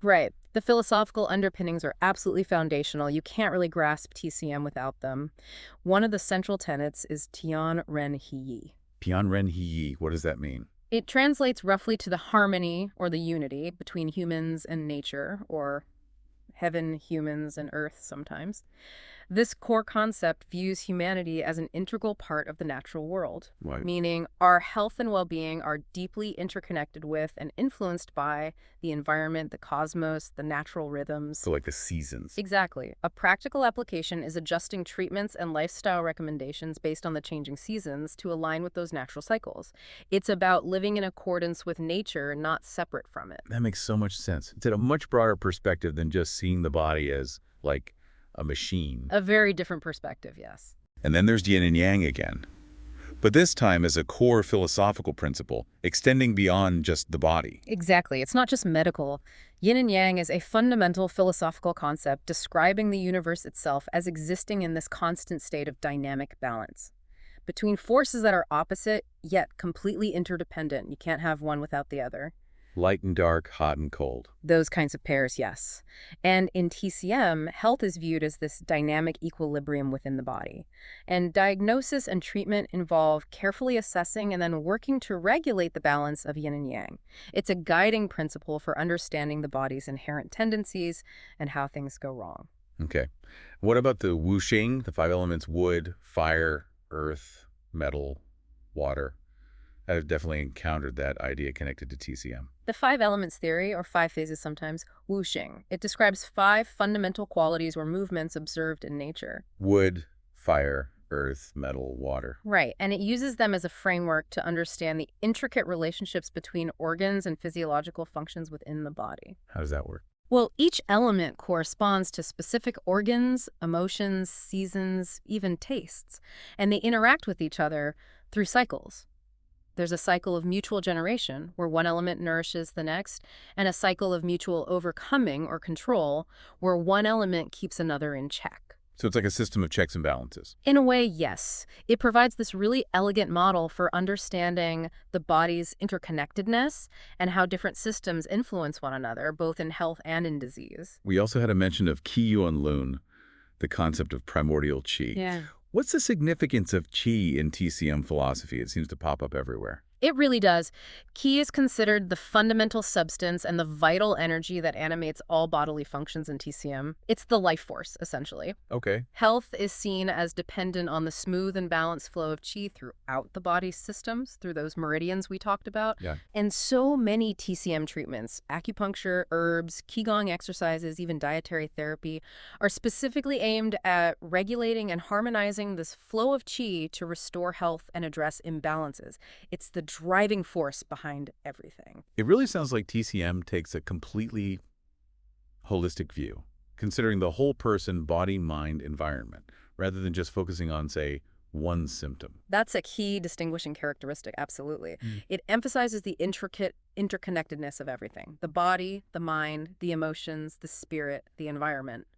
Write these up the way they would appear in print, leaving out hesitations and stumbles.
Right. The philosophical underpinnings are absolutely foundational. You can't really grasp TCM without them. One of the central tenets is Tian Ren Yi. Pian He, what does that mean? It translates roughly to the harmony or the unity between humans and nature, or heaven, humans, and earth sometimes. This core concept views humanity as an integral part of the natural world, Right. meaning our health and well-being are deeply interconnected with and influenced by the environment, the cosmos, the natural rhythms. So like the seasons. Exactly. A practical application is adjusting treatments and lifestyle recommendations based on the changing seasons to align with those natural cycles. It's about living in accordance with nature, not separate from it. That makes so much sense. It's a much broader perspective than just seeing the body as like a machine. A very different perspective, yes. And then there's yin and yang again. But this time as a core philosophical principle, extending beyond just the body. Exactly. It's not just medical. Yin and Yang is a fundamental philosophical concept describing the universe itself as existing in this constant state of dynamic balance between forces that are opposite, yet completely interdependent. You can't have one without the other. Light and dark, hot and cold. Those kinds of pairs, yes. And in TCM, health is viewed as this dynamic equilibrium within the body. And diagnosis and treatment involve carefully assessing and then working to regulate the balance of yin and yang. It's a guiding principle for understanding the body's inherent tendencies and how things go wrong. Okay. What about the wuxing, the five elements: wood, fire, earth, metal, water? I've definitely encountered that idea connected to TCM. The five elements theory, or five phases sometimes, wuxing. It describes five fundamental qualities or movements observed in nature. Wood, fire, earth, metal, water. Right, and it uses them as a framework to understand the intricate relationships between organs and physiological functions within the body. How does that work? Well, each element corresponds to specific organs, emotions, seasons, even tastes, and they interact with each other through cycles. There's a cycle of mutual generation, where one element nourishes the next, and a cycle of mutual overcoming or control, where one element keeps another in check. So it's like a system of checks and balances. In a way, yes. It provides this really elegant model for understanding the body's interconnectedness and how different systems influence one another, both in health and in disease. We also had a mention of Qi Yuan Lun, the concept of primordial qi. Yeah. What's the significance of qi in TCM philosophy? It seems to pop up everywhere. It really does. Qi is considered the fundamental substance and the vital energy that animates all bodily functions in TCM. It's the life force, essentially. Okay. Health is seen as dependent on the smooth and balanced flow of qi throughout the body's systems, through those meridians we talked about. Yeah. And so many TCM treatments, acupuncture, herbs, qigong exercises, even dietary therapy, are specifically aimed at regulating and harmonizing this flow of qi to restore health and address imbalances. It's the driving force behind everything. It really sounds like TCM takes a completely holistic view, considering the whole person, body, mind, environment, rather than just focusing on, say, one symptom. That's a key distinguishing characteristic, absolutely. It emphasizes the intricate interconnectedness of everything. The body, the mind, the emotions, the spirit, the environment.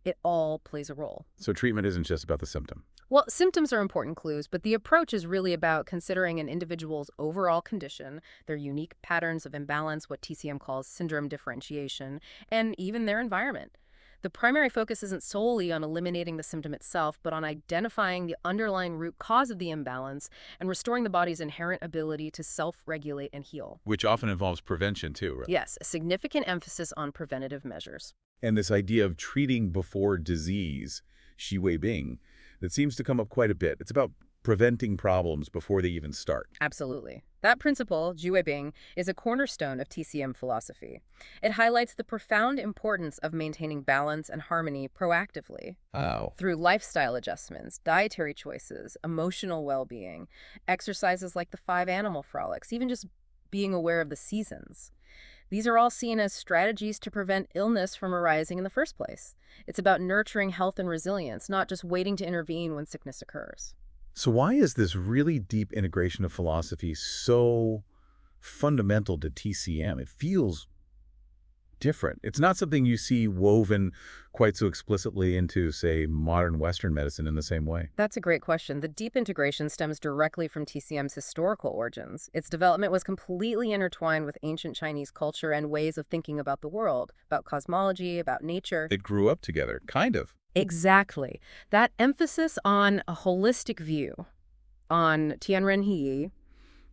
It all plays a role. So treatment isn't just about the symptom. Well, symptoms are important clues, but the approach is really about considering an individual's overall condition, their unique patterns of imbalance, what TCM calls syndrome differentiation, and even their environment. The primary focus isn't solely on eliminating the symptom itself, but on identifying the underlying root cause of the imbalance and restoring the body's inherent ability to self-regulate and heal. Which often involves prevention too, right? Yes, a significant emphasis on preventative measures. And this idea of treating before disease, Xi Wei Bing, that seems to come up quite a bit. It's about preventing problems before they even start. Absolutely. That principle, Bing, is a cornerstone of TCM philosophy. It highlights the profound importance of maintaining balance and harmony proactively Wow. through lifestyle adjustments, dietary choices, emotional well-being, exercises like the 5 animal frolics, even just being aware of the seasons. These are all seen as strategies to prevent illness from arising in the first place. It's about nurturing health and resilience, not just waiting to intervene when sickness occurs. So why is this really deep integration of philosophy so fundamental to TCM? It feels different. It's not something you see woven quite so explicitly into, say, modern Western medicine in the same way. That's a great question. The deep integration stems directly from TCM's historical origins. Its development was completely intertwined with ancient Chinese culture and ways of thinking about the world, about cosmology, about nature. It grew up together, kind of. Exactly. That emphasis on a holistic view, on Tianrenyi,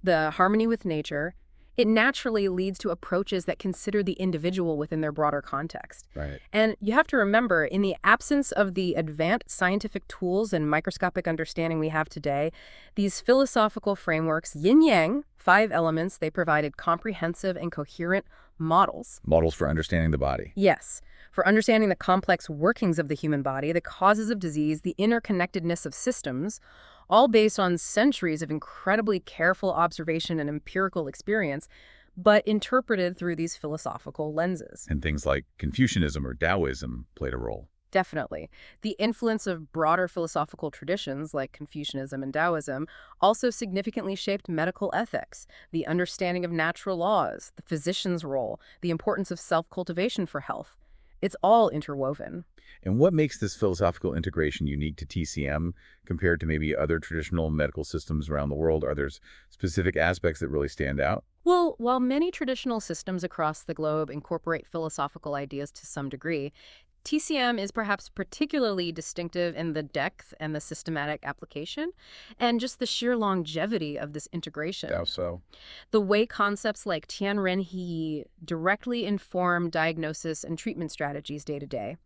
the harmony with nature, it naturally leads to approaches that consider the individual within their broader context. Right. And you have to remember, in the absence of the advanced scientific tools and microscopic understanding we have today, these philosophical frameworks, yin yang, 5 elements, they provided comprehensive and coherent models. Models for understanding the body. Yes, for understanding the complex workings of the human body, the causes of disease, the interconnectedness of systems, all based on centuries of incredibly careful observation and empirical experience, but interpreted through these philosophical lenses. And things like Confucianism or Taoism played a role. Definitely. The influence of broader philosophical traditions like Confucianism and Taoism also significantly shaped medical ethics, the understanding of natural laws, the physician's role, the importance of self-cultivation for health. It's all interwoven. And what makes this philosophical integration unique to TCM compared to maybe other traditional medical systems around the world? Are there specific aspects that really stand out? Well, while many traditional systems across the globe incorporate philosophical ideas to some degree, TCM is perhaps particularly distinctive in the depth and the systematic application, and just the sheer longevity of this integration. How so? The way concepts like Tianrenyi directly inform diagnosis and treatment strategies day to day.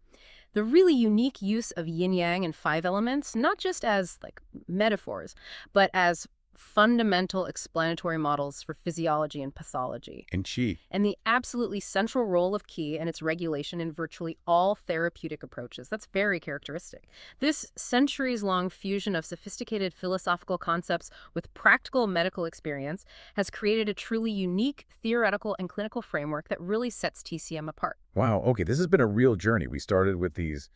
The really unique use of yin yang and 5 elements, not just as like metaphors, but as fundamental explanatory models for physiology and pathology. And chi. And the absolutely central role of qi and its regulation in virtually all therapeutic approaches. That's very characteristic. This centuries-long fusion of sophisticated philosophical concepts with practical medical experience has created a truly unique theoretical and clinical framework that really sets TCM apart. Wow, okay, this has been a real journey. We started with these,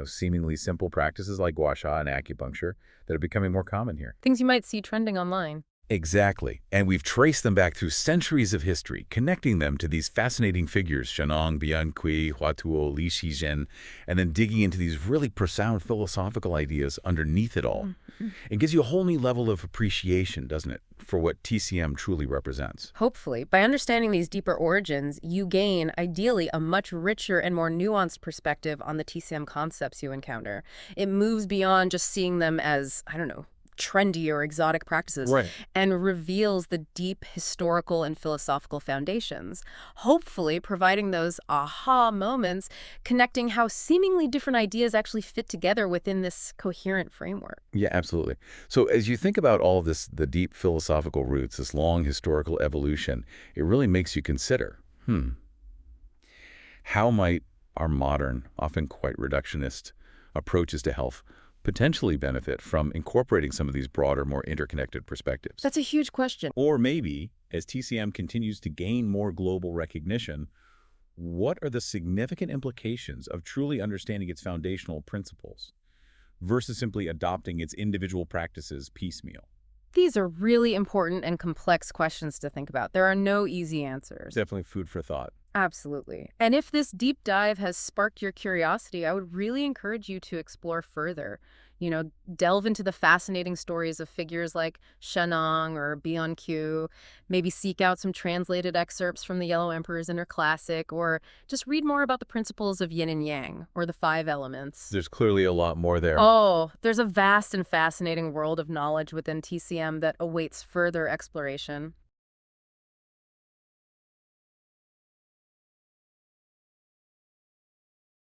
seemingly simple practices like gua sha and acupuncture that are becoming more common here. Things you might see trending online. Exactly. And we've traced them back through centuries of history, connecting them to these fascinating figures, Shenong, Biancui, Huatuo, Li Shizhen, and then digging into these really profound philosophical ideas underneath it all. It gives you a whole new level of appreciation, doesn't it, for what TCM truly represents. Hopefully, by understanding these deeper origins, you gain, ideally, a much richer and more nuanced perspective on the TCM concepts you encounter. It moves beyond just seeing them as, I don't know, trendy or exotic practices, Right. and reveals the deep historical and philosophical foundations, hopefully providing those aha moments, connecting how seemingly different ideas actually fit together within this coherent framework. Yeah, absolutely. So as you think about all of this, the deep philosophical roots, this long historical evolution, it really makes you consider, how might our modern, often quite reductionist approaches to health potentially benefit from incorporating some of these broader, more interconnected perspectives? That's a huge question. Or maybe, as TCM continues to gain more global recognition, what are the significant implications of truly understanding its foundational principles versus simply adopting its individual practices piecemeal? These are really important and complex questions to think about. There are no easy answers. Definitely food for thought. Absolutely. And if this deep dive has sparked your curiosity, I would really encourage you to explore further. Delve into the fascinating stories of figures like Shenong or Bianqiu, maybe seek out some translated excerpts from the Yellow Emperor's Inner Classic, or just read more about the principles of Yin and Yang, or the 5 elements. There's clearly a lot more there. Oh, there's a vast and fascinating world of knowledge within TCM that awaits further exploration.